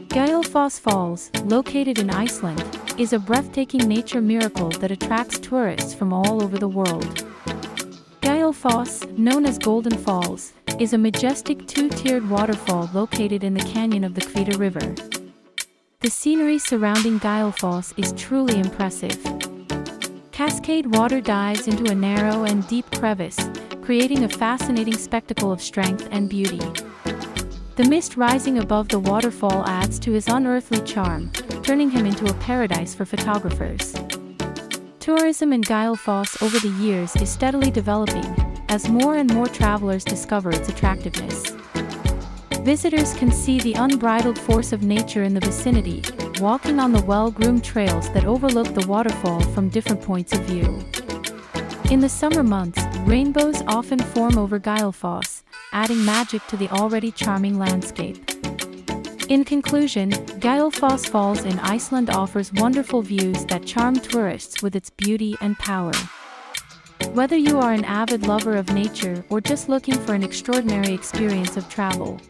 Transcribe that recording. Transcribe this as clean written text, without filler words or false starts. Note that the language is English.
Gyulfoss Falls, located in Iceland, is a breathtaking nature miracle that attracts tourists from all over the world. Gyulfoss, known as Golden Falls, is a majestic two-tiered waterfall located in the canyon of the Khvita River. The scenery surrounding Gyulfoss is truly impressive. Cascade water dives into a narrow and deep crevice, creating a fascinating spectacle of strength and beauty. The mist rising above the waterfall adds to his unearthly charm, turning him into a paradise for photographers. Tourism in Gyulfoss over the years is steadily developing, as more and more travelers discover its attractiveness. Visitors can see the unbridled force of nature in the vicinity, walking on the well-groomed trails that overlook the waterfall from different points of view. In the summer months, rainbows often form over Gyulfoss, adding magic to the already charming landscape. In conclusion, Gyulfoss Falls in Iceland offers wonderful views that charm tourists with its beauty and power. Whether you are an avid lover of nature or just looking for an extraordinary experience of travel,